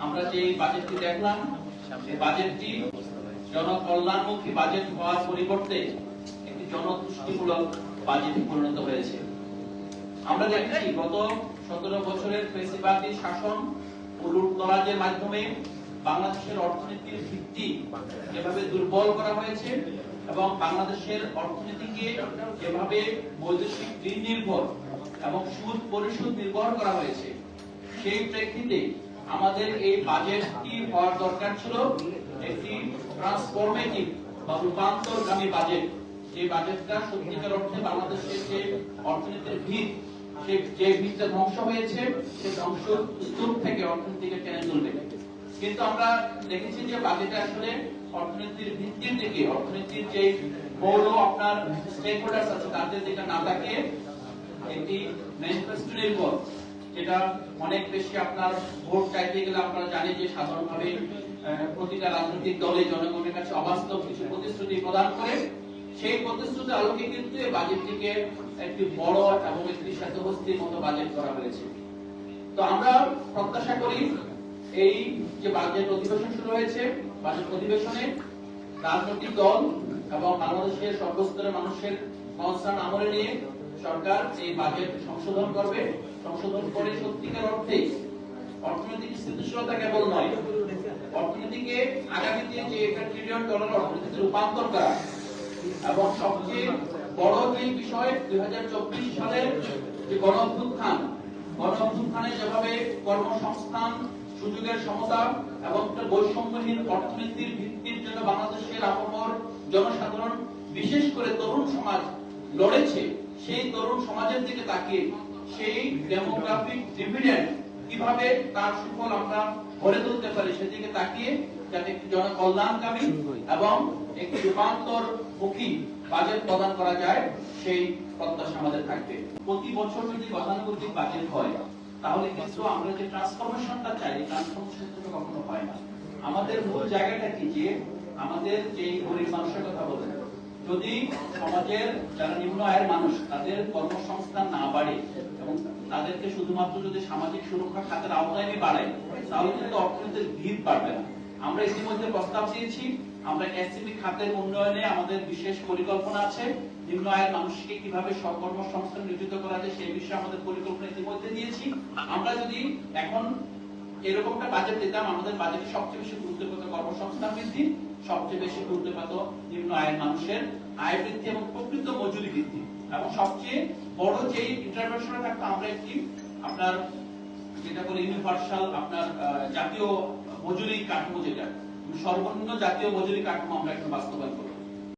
আমরা যে বাজেটটি দেখলাম, এই বাজেটটি জনকল্যাণমুখী বাজেট হওয়ার পরিবর্তে একটি জনতুষ্টিমূলক বাজেটে পরিণত হয়েছে। আমরা দেখেছি গত 17 বছরের ফ্যাসিবাদী শাসন ও লুটতরাজের মাধ্যমে বাংলাদেশের অর্থনীতির ভিত্তি যেভাবে দুর্বল করা হয়েছে এবং বাংলাদেশের অর্থনীতিকে যেভাবে বৈদেশিক ঋণ নির্ভর এবং সুদ পরিশোধ নির্ভর করা হয়েছে, সেই প্রেক্ষিতে আমাদের এই বাজেটটি হওয়ার দরকার ছিল একটি ট্রান্সফরমেটিভ বা রূপান্তরগামী বাজেট, যে বাজেটটা সত্যিকার অর্থে বাংলাদেশের যে অর্থনীতির ভিত, যে ভিতটা ধ্বংস হয়েছে সেই ধ্বংস স্তূপ থেকে অর্থনীতিকে টেনে তুলবে। কিন্তু আমরা দেখেছি যে বাজেটে আসলে অর্থনীতির ভিত্তির দিকে, অর্থনীতির যে বড় আপনার স্টেক হোল্ডার্স আছে তাদের দিকে না তাকিয়ে একটি ম্যানিফেস্টো নির্ভর, যেটা অনেক বেশি আপনার ভোট চাইতে গেলে আপনারা জানি যে সাধারণভাবে প্রতিটা রাজনৈতিক দলে জনগণের কাছে অবাস্তব কিছু প্রতিশ্রুতি প্রদান করে, সেই প্রতিশ্রুতির আলোকে কিন্তু এই বাজেটটিকে একটি বড় এবং একটি স্বায়ত্তশাসিত মতো বাজেট করা হয়েছে। তো আমরা প্রত্যাশা করি এই যে বাজেট অধিবেশন শুরু হয়েছে, বাজেট অধিবেশনে রাজনৈতিক দল এবং বাংলাদেশের সর্বস্তরের মানুষের কনসার্ন আমলে নিয়ে সরকার এই বাজেট সংশোধন করবে। সংশোধন করে সত্যিকার অর্থে অর্থনৈতিক স্থিতিশীলতা কেবল নয়, অর্থনীতিকে আগামীতে যে $1 ট্রিলিয়ন অর্থনীতিতে রূপান্তর করা এবং সবচেয়ে বড় যে বিষয় 2024 সালের যে গণ অভ্যুত্থানে যেভাবে কর্মসংস্থান, সুযোগের সমতা এবং বৈষম্যহীন অর্থনীতির ভিত্তির জন্য বাংলাদেশের আপামর জনসাধারণ, বিশেষ করে তরুণ সমাজ লড়েছে, সেই তরুণ সমাজের দিকে তাকিয়ে সেই ডেমোগ্রাফিক ডিভিডেন্ড কিভাবে তার সুফল আমরা গড়ে তুলতে পারি সেদিকে তাকিয়ে যাতে একটি জনকল্যাণকামী এবং একটি রূপান্তরমুখী বাজেট প্রদান করা যায়, সেই প্রত্যাশা আমাদের থাকবে। প্রতি বছর যদি গতানুগতিক বাজেট হয় তাহলে কিন্তু আমরা যে ট্রান্সফরমেশনটা চাই, ট্রান্সফরমেশনটা কখনো হয় না। আমাদের মূল জায়গাটা কি, যে আমাদের যে গরিব মানুষের কথা বলেন, যদি সমাজের যারা নিম্ন আয়ের মানুষ তাদের কর্মসংস্থান না বাড়ে এবং তাদেরকে শুধুমাত্র যদি সামাজিক সুরক্ষা খাতের আওতায় নিয়ে বাড়ায়, তাহলে কিন্তু অর্থনীতির ভিত বাড়বে না। আমরা ইতিমধ্যে প্রস্তাব দিয়েছি, আমরা এসএমই খাতের উন্নয়নে আমাদের বিশেষ পরিকল্পনা আছে। নিম্ন আয়ের মানুষকে কিভাবে কর্মসংস্থান নিয়োজিত করা যায় সেই বিষয়ে আমাদের পরিকল্পনা ইতিমধ্যে দিয়েছি। আমরা যদি এখন এরকমটা বাজেট দিতাম, আমাদের বাজেটে সবচেয়ে বেশি গুরুত্ব পেত কর্মসংস্থান বৃদ্ধি, সবচেয়ে বেশি গুরুত্ব পেত নিম্ন আয়ের মানুষের আয় বৃদ্ধি এবং প্রকৃত মজুরি বৃদ্ধি, এবং সবচেয়ে বড় যে ইন্টারভেনশন থাকতো আমরা একটি আপনার যেটা বলে ইউনিভার্সাল আপনার জাতীয় মজুরি কাঠামো, যেটা সর্বনিম্ন জাতীয় মজুরি কাঠামো আমরা এখন বাস্তবায়ন করব।